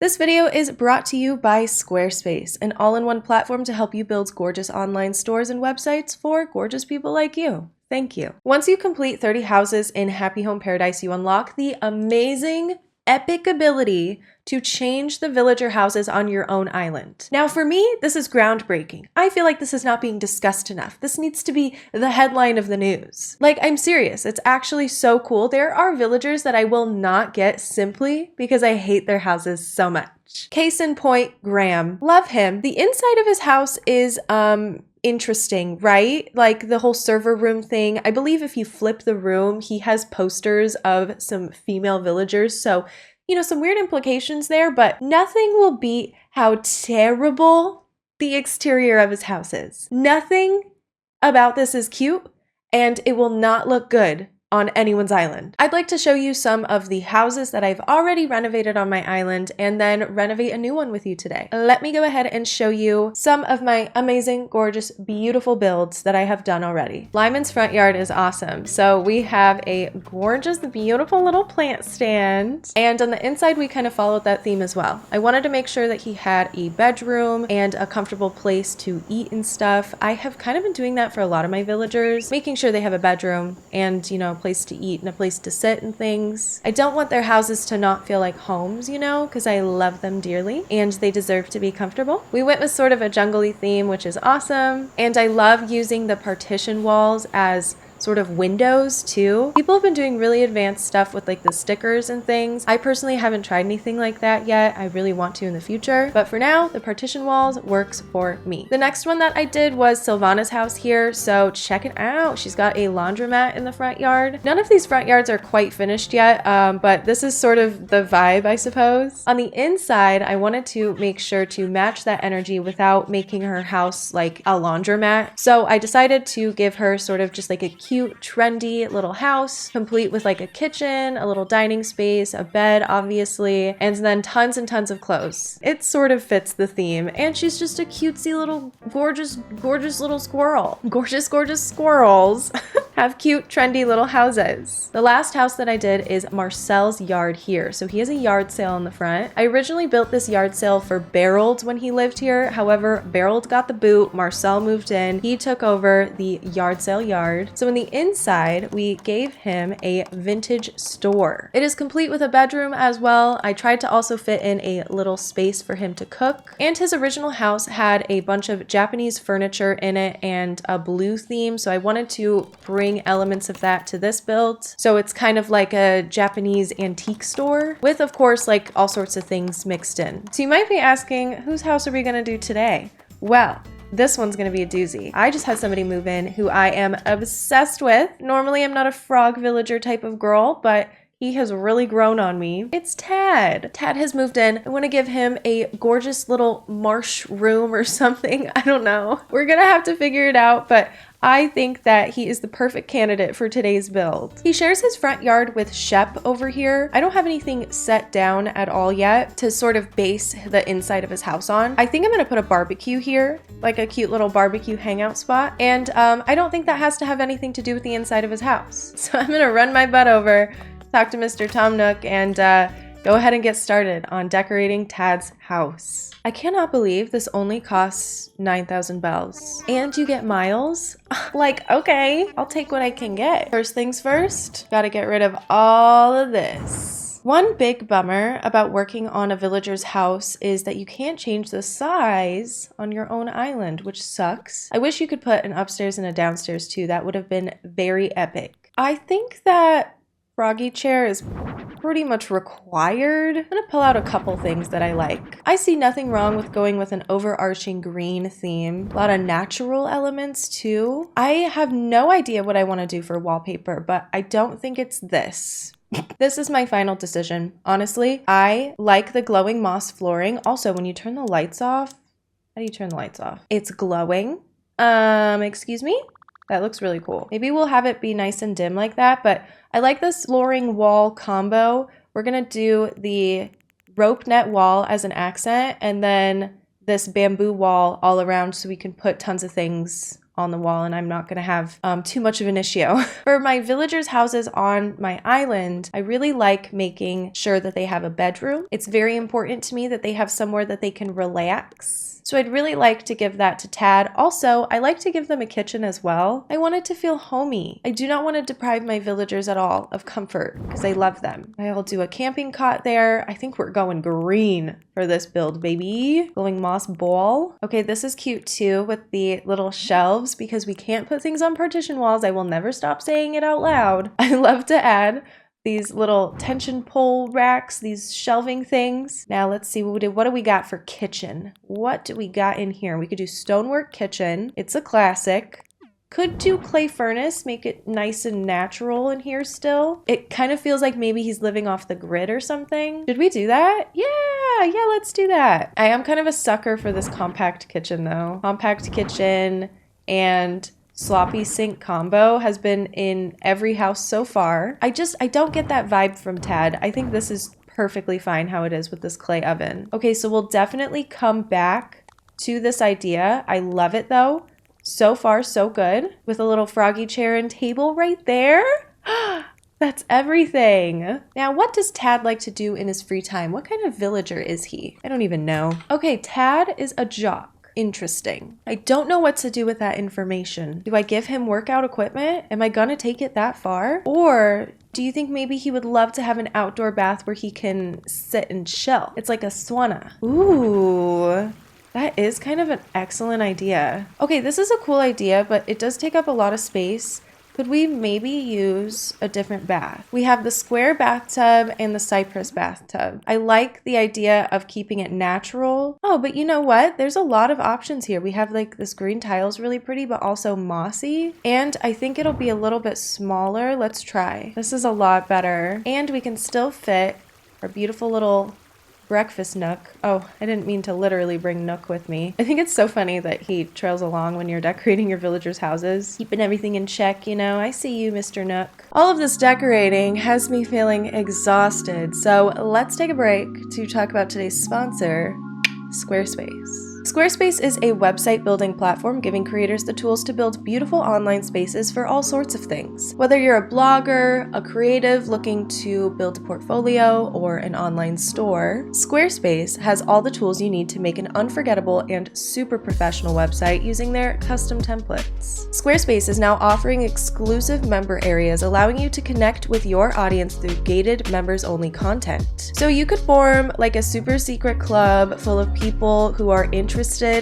This video is brought to you by Squarespace, an all-in-one platform to help you build gorgeous online stores and websites for gorgeous people like you. Thank you. Once you complete 30 houses in Happy Home Paradise, you unlock the amazing, epic ability to change the villager houses on your own island. Now for me, this is groundbreaking. I feel like this is not being discussed enough. This needs to be the headline of the news. Like, I'm serious, it's actually so cool. There are villagers that I will not get simply because I hate their houses so much. Case in point, Graham. Love him. The inside of his house is, interesting, right? Like the whole server room thing. I believe if you flip the room, he has posters of some female villagers. So, you know, some weird implications there, but nothing will beat how terrible the exterior of his house is. Nothing about this is cute, and it will not look good on anyone's island. I'd like to show you some of the houses that I've already renovated on my island and then renovate a new one with you today. Let me go ahead and show you some of my amazing, gorgeous, beautiful builds that I have done already. Lyman's front yard is awesome. So we have a gorgeous, beautiful little plant stand. And on the inside, we kind of followed that theme as well. I wanted to make sure that he had a bedroom and a comfortable place to eat and stuff. I have kind of been doing that for a lot of my villagers, making sure they have a bedroom and, you know, place to eat and a place to sit and things. I don't want their houses to not feel like homes, you know, because I love them dearly and they deserve to be comfortable. We went with sort of a jungly theme, which is awesome. And I love using the partition walls as sort of windows too. People have been doing really advanced stuff with like the stickers and things. I personally haven't tried anything like that yet. I really want to in the future, but for now, the partition walls works for me. The next one that I did was Silvana's house here, so check it out. She's got a laundromat in the front yard. None of these front yards are quite finished yet, but this is sort of the vibe, I suppose. On the inside, I wanted to make sure to match that energy without making her house like a laundromat. So I decided to give her sort of just like a cute, trendy little house, complete with like a kitchen, a little dining space, a bed, obviously, and then tons and tons of clothes. It sort of fits the theme, and she's just a cutesy little gorgeous, gorgeous little squirrel. Gorgeous, gorgeous squirrels have cute, trendy little houses. The last house that I did is Marcel's yard here. So he has a yard sale in the front. I originally built this yard sale for Berold when he lived here. However, Berold got the boot, Marcel moved in, he took over the yard sale yard. So in the inside, we gave him a vintage store. It is complete with a bedroom as well. I tried to also fit in a little space for him to cook. And his original house had a bunch of Japanese furniture in it and a blue theme. So I wanted to bring elements of that to this build. So it's kind of like a Japanese antique store with, of course, like all sorts of things mixed in. So you might be asking, whose house are we gonna do today? Well, this one's gonna be a doozy. I just had somebody move in who I am obsessed with. Normally, I'm not a frog villager type of girl, but he has really grown on me. It's Tad. Tad has moved in. I want to give him a gorgeous little marsh room or something. I don't know. We're gonna have to figure it out, but I think that he is the perfect candidate for today's build. He shares his front yard with Shep over here. I don't have anything set down at all yet to sort of base the inside of his house on. I think I'm gonna put a barbecue here, like a cute little barbecue hangout spot. And I don't think that has to have anything to do with the inside of his house. So I'm gonna run my butt over, talk to Mr. Tom Nook, and go ahead and get started on decorating Tad's house. I cannot believe this only costs 9,000 bells. And you get miles? Like, okay, I'll take what I can get. First things first, gotta get rid of all of this. One big bummer about working on a villager's house is that you can't change the size on your own island, which sucks. I wish you could put an upstairs and a downstairs too. That would have been very epic. I think that froggy chair is pretty much required. I'm gonna pull out a couple things that I like. I see nothing wrong with going with an overarching green theme. A lot of natural elements too. I have no idea what I want to do for wallpaper, but I don't think it's this. This is my final decision. Honestly, I like the glowing moss flooring. Also, when you turn the lights off, how do you turn the lights off? It's glowing. Excuse me? That looks really cool. Maybe we'll have it be nice and dim like that, but I like this flooring wall combo. We're gonna do the rope net wall as an accent and then this bamboo wall all around so we can put tons of things on the wall and I'm not going to have too much of an issue. For my villagers' houses on my island, I really like making sure that they have a bedroom. It's very important to me that they have somewhere that they can relax. So I'd really like to give that to Tad. Also, I like to give them a kitchen as well. I want it to feel homey. I do not want to deprive my villagers at all of comfort because I love them. I'll do a camping cot there. I think we're going green for this build, baby. Going moss ball. Okay, this is cute too with the little shelves because we can't put things on partition walls. I will never stop saying it out loud. I love to add these little tension pole racks, these shelving things. Now let's see, what do we got for kitchen? What do we got in here? We could do stonework kitchen. It's a classic. Could do clay furnace, make it nice and natural in here still. It kind of feels like maybe he's living off the grid or something. Should we do that? Yeah, let's do that. I am kind of a sucker for this compact kitchen though. Compact kitchen and sloppy sink combo has been in every house so far. I don't get that vibe from Tad. I think this is perfectly fine how it is with this clay oven. Okay, so we'll definitely come back to this idea. I love it though. So far, so good. With a little froggy chair and table right there. That's everything. Now, what does Tad like to do in his free time? What kind of villager is he? I don't even know. Okay, Tad is a jock. Interesting. I don't know what to do with that information. Do I give him workout equipment? Am I gonna take it that far? Or do you think maybe he would love to have an outdoor bath where he can sit and chill? It's like a sauna. Ooh. That is kind of an excellent idea. Okay, this is a cool idea, but it does take up a lot of space. Could we maybe use a different bath? We have the square bathtub and the cypress bathtub. I like the idea of keeping it natural. Oh, but you know what? There's a lot of options here. We have like this green tile's really pretty, but also mossy. And I think it'll be a little bit smaller. Let's try. This is a lot better. And we can still fit our beautiful little breakfast Nook. Oh, I didn't mean to literally bring Nook with me. I think it's so funny that he trails along when you're decorating your villagers' houses, keeping everything in check, you know. I see you, Mr. Nook. All of this decorating has me feeling exhausted, so let's take a break to talk about today's sponsor, Squarespace. Squarespace is a website building platform giving creators the tools to build beautiful online spaces for all sorts of things. Whether you're a blogger, a creative looking to build a portfolio, or an online store, Squarespace has all the tools you need to make an unforgettable and super professional website using their custom templates. Squarespace is now offering exclusive member areas, allowing you to connect with your audience through gated members-only content. So you could form like a super secret club full of people who are interested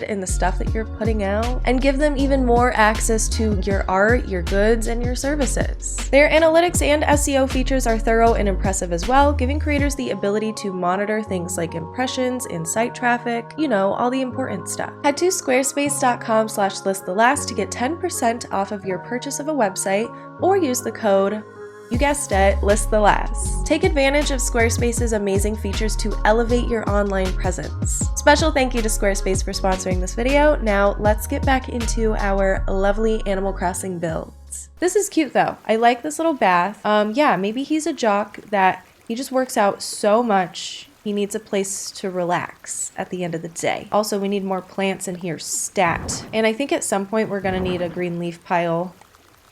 in the stuff that you're putting out and give them even more access to your art, your goods, and your services. Their analytics and SEO features are thorough and impressive as well, giving creators the ability to monitor things like impressions and site traffic, you know, all the important stuff. Head to squarespace.com/listthelast to get 10% off of your purchase of a website or use the code, you guessed it, List the Last. Take advantage of Squarespace's amazing features to elevate your online presence. Special thank you to Squarespace for sponsoring this video. Now let's get back into our lovely Animal Crossing builds. This is cute though. I like this little bath. Yeah, maybe he's a jock that he just works out so much. He needs a place to relax at the end of the day. Also, we need more plants in here, stat. And I think at some point we're gonna need a green leaf pile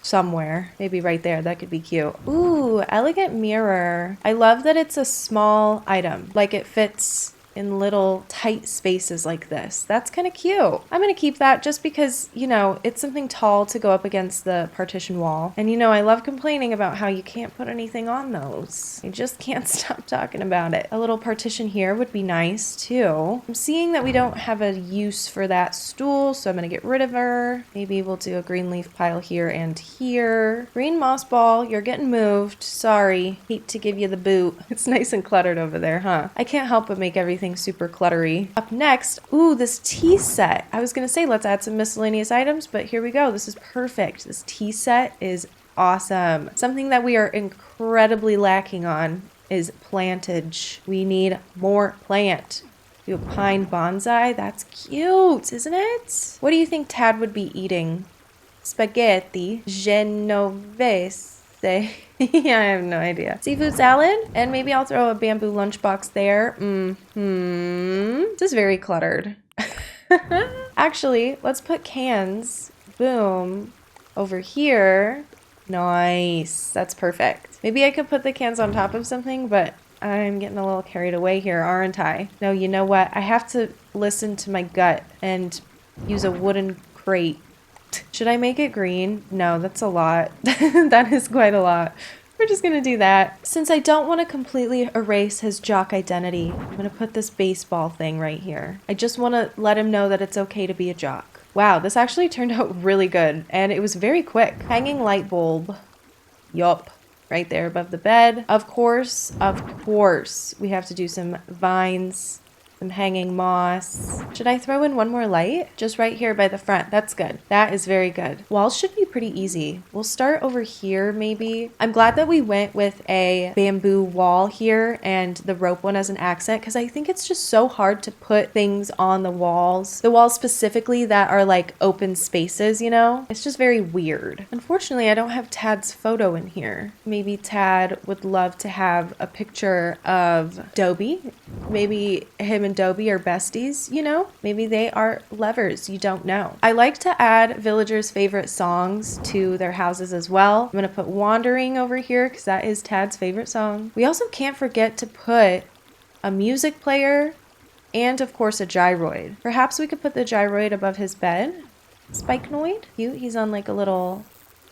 somewhere. Maybe right there. That could be cute. Ooh, elegant mirror. I love that it's a small item. Like it fits in little tight spaces like this. That's kind of cute. I'm gonna keep that just because, you know, it's something tall to go up against the partition wall. And you know, I love complaining about how you can't put anything on those. I just can't stop talking about it. A little partition here would be nice too. I'm seeing that we don't have a use for that stool, so I'm gonna get rid of her. Maybe we'll do a green leaf pile here and here. Green moss ball, you're getting moved. Sorry, hate to give you the boot. It's nice and cluttered over there, huh? I can't help but make everything super cluttery. Up next, ooh, this tea set. I was gonna say let's add some miscellaneous items, but here we go. This is perfect. This tea set is awesome. Something that we are incredibly lacking on is plantage. We need more plant. Do a pine bonsai. That's cute, isn't it? What do you think Tad would be eating? Spaghetti genovese. Yeah, I have no idea. Seafood salad, and maybe I'll throw a bamboo lunchbox there. This is very cluttered. Actually, let's put cans boom. Over here. Nice. That's perfect. Maybe I could put the cans on top of something, but I'm getting a little carried away here, aren't I? No, you know what? I have to listen to my gut and use a wooden crate. Should I make it green? No, that's a lot. That is quite a lot. We're just gonna do that. Since I don't want to completely erase his jock identity, I'm gonna put this baseball thing right here. I just want to let him know that it's okay to be a jock. Wow, this actually turned out really good, and it was very quick. Hanging light bulb. Yup. Right there above the bed. Of course, we have to do some vines, some hanging moss. Should I throw in one more light? Just right here by the front. That's good. That is very good. Walls should be pretty easy. We'll start over here maybe. I'm glad that we went with a bamboo wall here and the rope one as an accent, because I think it's just so hard to put things on the walls. The walls specifically that are like open spaces, you know? It's just very weird. Unfortunately, I don't have Tad's photo in here. Maybe Tad would love to have a picture of Dobie. Maybe him and Dobie are besties, you know? Maybe they are lovers, you don't know. I like to add villagers' favorite songs to their houses as well. I'm gonna put Wandering over here because that is Tad's favorite song. We also can't forget to put a music player and of course a gyroid. Perhaps we could put the gyroid above his bed. Spikenoid? Cute, he's on like a little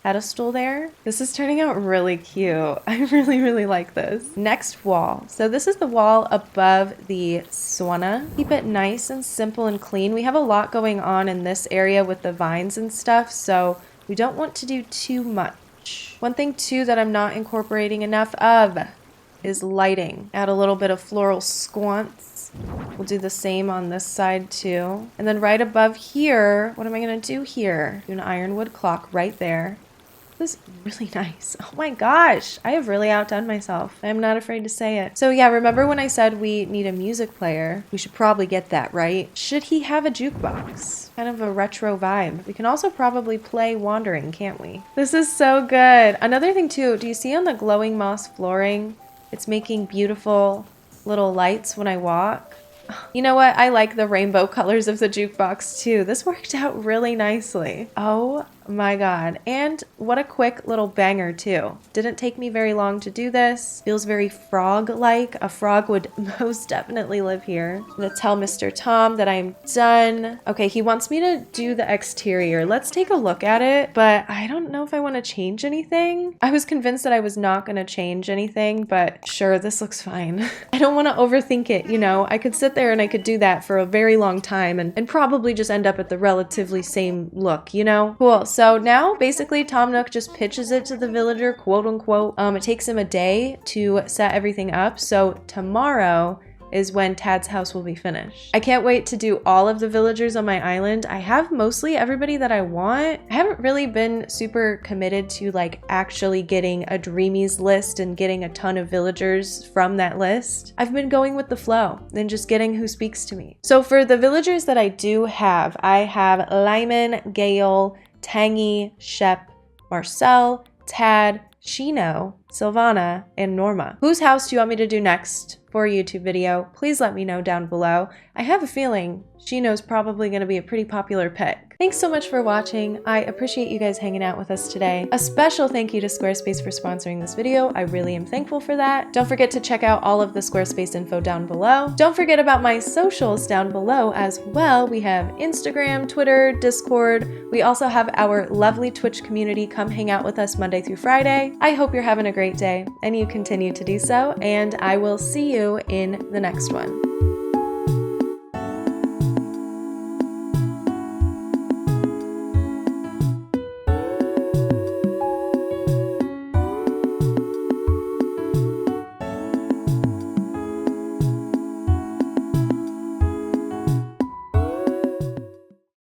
pedestal there. This is turning out really cute. I really like this. Next wall. So this is the wall above the sauna. Keep it nice and simple and clean. We have a lot going on in this area with the vines and stuff, so we don't want to do too much. One thing too that I'm not incorporating enough of is lighting. Add a little bit of floral squants. We'll do the same on this side too. And then right above here, what am I gonna do here? Do an ironwood clock right there. This is really nice. Oh my gosh, I have really outdone myself. I'm not afraid to say it. So yeah, remember when I said we need a music player? We should probably get that, right? Should he have a jukebox? Kind of a retro vibe. We can also probably play Wandering, can't we? This is so good. Another thing too, do you see on the glowing moss flooring? It's making beautiful little lights when I walk. You know what? I like the rainbow colors of the jukebox too. This worked out really nicely. Oh my god. And what a quick little banger too. Didn't take me very long to do this. Feels very frog-like. A frog would most definitely live here. I'm gonna tell Mr. Tom that I'm done. Okay, he wants me to do the exterior. Let's take a look at it, but I don't know if I want to change anything. I was convinced that I was not gonna change anything, but sure, this looks fine. I don't want to overthink it, you know? I could sit there and I could do that for a very long time and probably just end up at the relatively same look, you know? Cool. So now basically Tom Nook just pitches it to the villager, quote unquote. It takes him a day to set everything up. So tomorrow is when Tad's house will be finished. I can't wait to do all of the villagers on my island. I have mostly everybody that I want. I haven't really been super committed to like actually getting a Dreamies list and getting a ton of villagers from that list. I've been going with the flow and just getting who speaks to me. So for the villagers that I do have, I have Lyman, Gale, Tangy, Shep, Marcel, Tad, Shino, Sylvana, and Norma. Whose house do you want me to do next for a YouTube video? Please let me know down below. I have a feeling Shino's probably going to be a pretty popular pick. Thanks so much for watching. I appreciate you guys hanging out with us today. A special thank you to Squarespace for sponsoring this video. I really am thankful for that. Don't forget to check out all of the Squarespace info down below. Don't forget about my socials down below as well. We have Instagram, Twitter, Discord. We also have our lovely Twitch community. Come hang out with us Monday through Friday. I hope you're having a great day and you continue to do so, and I will see you in the next one.